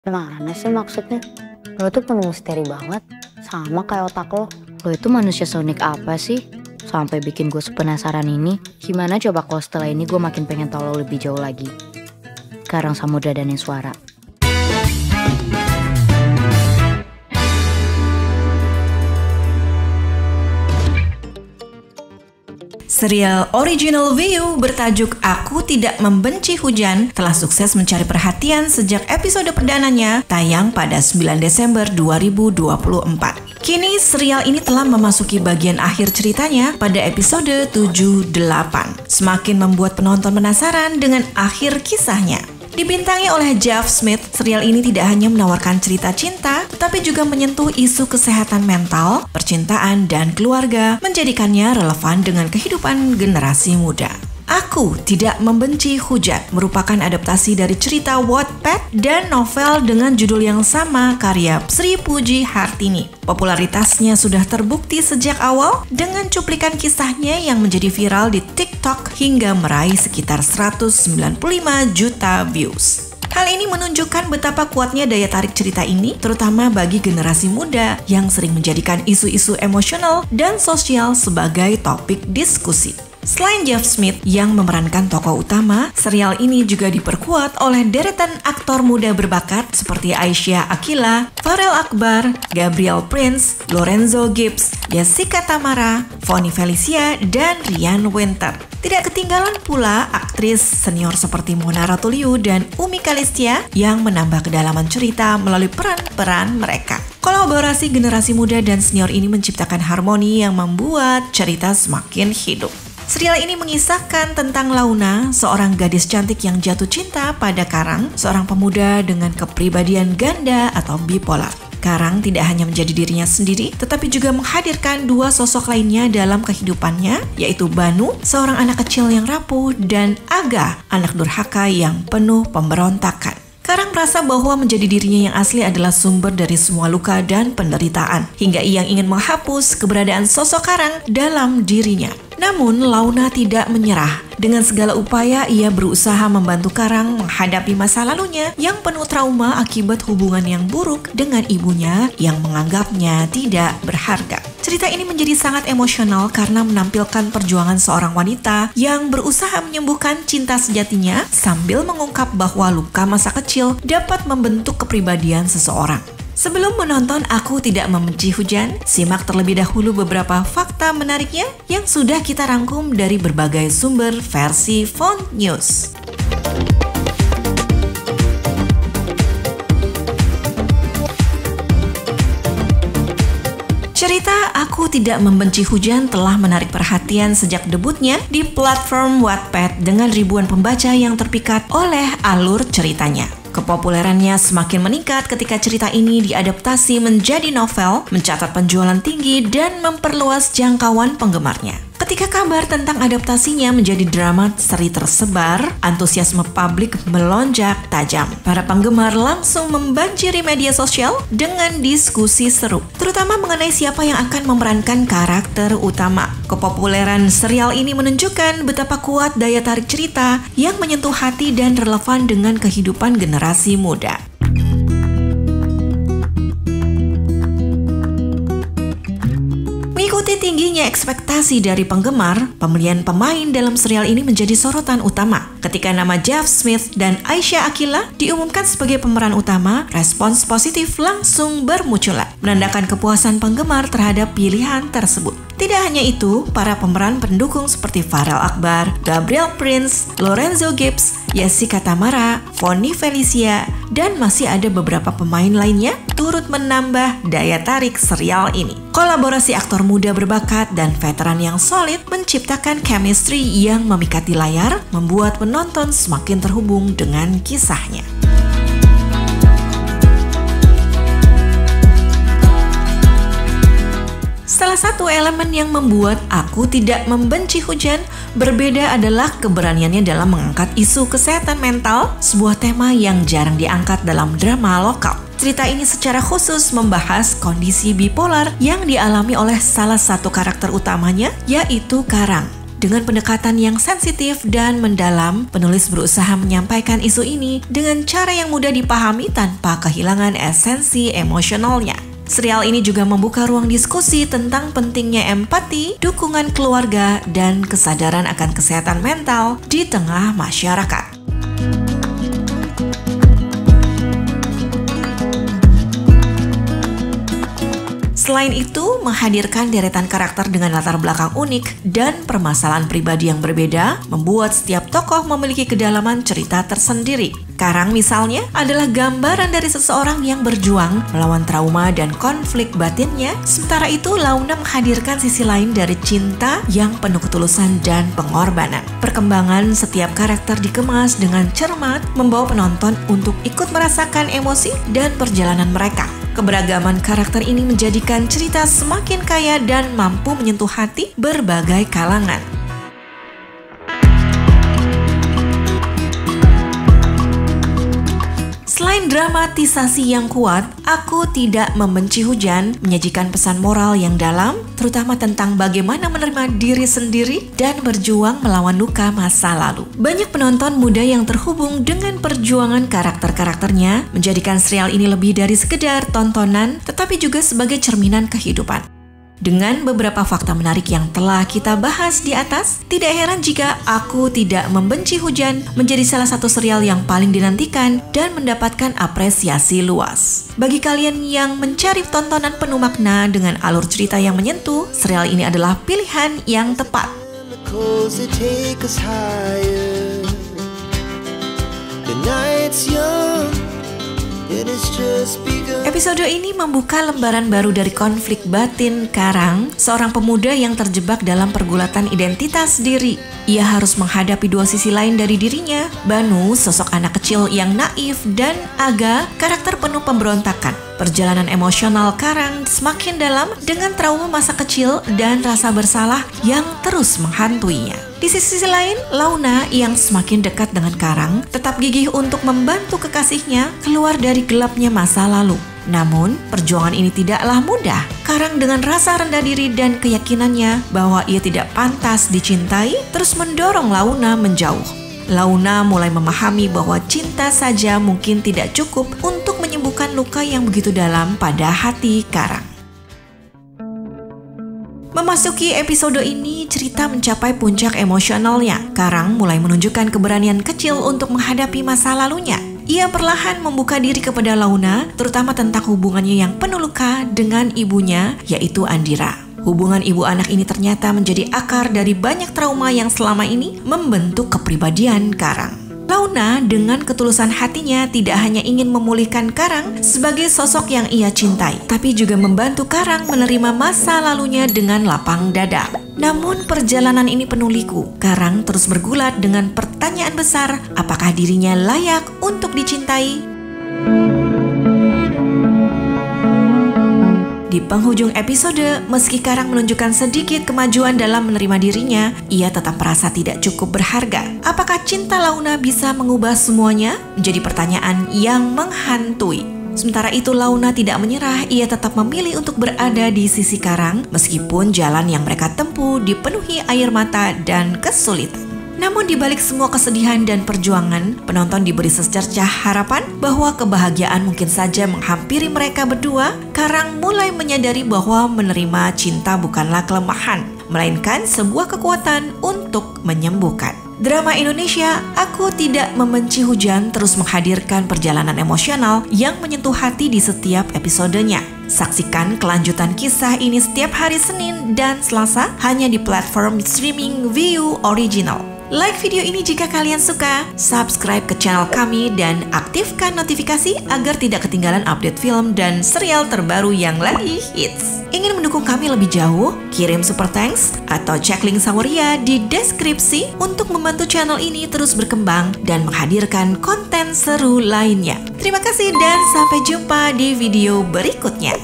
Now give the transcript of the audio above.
Gimana sih maksudnya? Lo tuh penuh misteri banget, sama kayak otak lo. Lo itu manusia sonik apa sih? Sampai bikin gue sepenasaran ini. Gimana coba kalau setelah ini gue makin pengen tahu lo lebih jauh lagi. Sekarang Samudra dan Suara. Serial original VIU bertajuk Aku Tidak Membenci Hujan telah sukses mencari perhatian sejak episode perdananya tayang pada 9 Desember 2024. Kini serial ini telah memasuki bagian akhir ceritanya pada episode 7-8. Semakin membuat penonton penasaran dengan akhir kisahnya. Dibintangi oleh Jeff Smith, serial ini tidak hanya menawarkan cerita cinta, tetapi juga menyentuh isu kesehatan mental, percintaan, dan keluarga, menjadikannya relevan dengan kehidupan generasi muda. Aku Tidak Membenci Hujan merupakan adaptasi dari cerita Wattpad dan novel dengan judul yang sama karya Sri Puji Hartini. Popularitasnya sudah terbukti sejak awal dengan cuplikan kisahnya yang menjadi viral di TikTok hingga meraih sekitar 195 juta views. Hal ini menunjukkan betapa kuatnya daya tarik cerita ini, terutama bagi generasi muda yang sering menjadikan isu-isu emosional dan sosial sebagai topik diskusi. Selain Jeff Smith yang memerankan tokoh utama, serial ini juga diperkuat oleh deretan aktor muda berbakat seperti Aisyah Akyla, Farel Akbar, Gabriel Prince, Lorenzo Gibbs, Jessica Tamara, Vonny Felicia, dan Ryan Winter. Tidak ketinggalan pula aktris senior seperti Mona Ratuliu dan Umi Kalistia yang menambah kedalaman cerita melalui peran-peran mereka. Kolaborasi generasi muda dan senior ini menciptakan harmoni yang membuat cerita semakin hidup. Serial ini mengisahkan tentang Launa, seorang gadis cantik yang jatuh cinta pada Karang, seorang pemuda dengan kepribadian ganda atau bipolar. Karang tidak hanya menjadi dirinya sendiri, tetapi juga menghadirkan dua sosok lainnya dalam kehidupannya, yaitu Banu, seorang anak kecil yang rapuh, dan Aga, anak durhaka yang penuh pemberontakan. Karang merasa bahwa menjadi dirinya yang asli adalah sumber dari semua luka dan penderitaan, hingga ia ingin menghapus keberadaan sosok Karang dalam dirinya. Namun, Launa tidak menyerah. Dengan segala upaya, ia berusaha membantu Karang menghadapi masa lalunya yang penuh trauma akibat hubungan yang buruk dengan ibunya yang menganggapnya tidak berharga. Cerita ini menjadi sangat emosional karena menampilkan perjuangan seorang wanita yang berusaha menyembuhkan cinta sejatinya sambil mengungkap bahwa luka masa kecil dapat membentuk kepribadian seseorang. Sebelum menonton Aku Tidak Membenci Hujan, simak terlebih dahulu beberapa fakta menariknya yang sudah kita rangkum dari berbagai sumber versi Font News. Cerita Aku Tidak Membenci Hujan telah menarik perhatian sejak debutnya di platform Wattpad dengan ribuan pembaca yang terpikat oleh alur ceritanya. Kepopulerannya semakin meningkat ketika cerita ini diadaptasi menjadi novel, mencatat penjualan tinggi, dan memperluas jangkauan penggemarnya. Ketika kabar tentang adaptasinya menjadi drama seri tersebar, antusiasme publik melonjak tajam. Para penggemar langsung membanjiri media sosial dengan diskusi seru, terutama mengenai siapa yang akan memerankan karakter utama. Kepopuleran serial ini menunjukkan betapa kuat daya tarik cerita yang menyentuh hati dan relevan dengan kehidupan generasi muda. Mengikuti tingginya ekspektasi dari penggemar, pemilihan pemain dalam serial ini menjadi sorotan utama. Ketika nama Jeff Smith dan Aisyah Akyla diumumkan sebagai pemeran utama, respons positif langsung bermunculan, menandakan kepuasan penggemar terhadap pilihan tersebut. Tidak hanya itu, para pemeran pendukung seperti Farel Akbar, Gabriel Prince, Lorenzo Gibbs, Jessica Tamara, Vonny Felicia, dan masih ada beberapa pemain lainnya turut menambah daya tarik serial ini. Kolaborasi aktor muda berbakat dan veteran yang solid menciptakan chemistry yang memikat di layar, membuat penonton semakin terhubung dengan kisahnya. Salah satu elemen yang membuat Aku Tidak Membenci Hujan berbeda adalah keberaniannya dalam mengangkat isu kesehatan mental, sebuah tema yang jarang diangkat dalam drama lokal. Cerita ini secara khusus membahas kondisi bipolar yang dialami oleh salah satu karakter utamanya, yaitu Karang. Dengan pendekatan yang sensitif dan mendalam, penulis berusaha menyampaikan isu ini dengan cara yang mudah dipahami tanpa kehilangan esensi emosionalnya. Serial ini juga membuka ruang diskusi tentang pentingnya empati, dukungan keluarga, dan kesadaran akan kesehatan mental di tengah masyarakat. Selain itu, menghadirkan deretan karakter dengan latar belakang unik dan permasalahan pribadi yang berbeda membuat setiap tokoh memiliki kedalaman cerita tersendiri. Karang misalnya adalah gambaran dari seseorang yang berjuang melawan trauma dan konflik batinnya, sementara itu Launa menghadirkan sisi lain dari cinta yang penuh ketulusan dan pengorbanan. Perkembangan setiap karakter dikemas dengan cermat, membawa penonton untuk ikut merasakan emosi dan perjalanan mereka. Keberagaman karakter ini menjadikan cerita semakin kaya dan mampu menyentuh hati berbagai kalangan. Selain dramatisasi yang kuat, Aku Tidak Membenci Hujan menyajikan pesan moral yang dalam, terutama tentang bagaimana menerima diri sendiri dan berjuang melawan luka masa lalu. Banyak penonton muda yang terhubung dengan perjuangan karakter-karakternya, menjadikan serial ini lebih dari sekedar tontonan, tetapi juga sebagai cerminan kehidupan. Dengan beberapa fakta menarik yang telah kita bahas di atas, tidak heran jika Aku Tidak Membenci Hujan menjadi salah satu serial yang paling dinantikan dan mendapatkan apresiasi luas. Bagi kalian yang mencari tontonan penuh makna dengan alur cerita yang menyentuh, serial ini adalah pilihan yang tepat. Episode ini membuka lembaran baru dari konflik batin Karang, seorang pemuda yang terjebak dalam pergulatan identitas diri. Ia harus menghadapi dua sisi lain dari dirinya, Banu, sosok anak kecil yang naif, dan Aga, karakter penuh pemberontakan. Perjalanan emosional Karang semakin dalam dengan trauma masa kecil dan rasa bersalah yang terus menghantuinya. Di sisi lain, Launa yang semakin dekat dengan Karang tetap gigih untuk membantu kekasihnya keluar dari gelapnya masa lalu. Namun, perjuangan ini tidaklah mudah. Karang dengan rasa rendah diri dan keyakinannya bahwa ia tidak pantas dicintai, terus mendorong Launa menjauh. Launa mulai memahami bahwa cinta saja mungkin tidak cukup untuk menyembuhkan luka yang begitu dalam pada hati Karang. Memasuki episode ini, cerita mencapai puncak emosionalnya. Karang mulai menunjukkan keberanian kecil untuk menghadapi masa lalunya. Ia perlahan membuka diri kepada Launa, terutama tentang hubungannya yang penuh luka dengan ibunya, yaitu Andira. Hubungan ibu anak ini ternyata menjadi akar dari banyak trauma yang selama ini membentuk kepribadian Karang. Launa dengan ketulusan hatinya tidak hanya ingin memulihkan Karang sebagai sosok yang ia cintai, tapi juga membantu Karang menerima masa lalunya dengan lapang dada. Namun perjalanan ini penuh liku. Karang terus bergulat dengan pertanyaan besar, apakah dirinya layak untuk dicintai? Di penghujung episode, meski Karang menunjukkan sedikit kemajuan dalam menerima dirinya, ia tetap merasa tidak cukup berharga. Apakah cinta Launa bisa mengubah semuanya? Menjadi pertanyaan yang menghantui. Sementara itu Launa tidak menyerah, ia tetap memilih untuk berada di sisi Karang meskipun jalan yang mereka tempuh dipenuhi air mata dan kesulitan. Namun di balik semua kesedihan dan perjuangan, penonton diberi secercah harapan bahwa kebahagiaan mungkin saja menghampiri mereka berdua. Karang mulai menyadari bahwa menerima cinta bukanlah kelemahan, melainkan sebuah kekuatan untuk menyembuhkan. Drama Indonesia Aku Tidak Membenci Hujan terus menghadirkan perjalanan emosional yang menyentuh hati di setiap episodenya. Saksikan kelanjutan kisah ini setiap hari Senin dan Selasa hanya di platform streaming Viu Original. Like video ini jika kalian suka, subscribe ke channel kami, dan aktifkan notifikasi agar tidak ketinggalan update film dan serial terbaru yang lagi hits. Ingin mendukung kami lebih jauh? Kirim super thanks atau cek link Saweria di deskripsi untuk membantu channel ini terus berkembang dan menghadirkan konten seru lainnya. Terima kasih dan sampai jumpa di video berikutnya.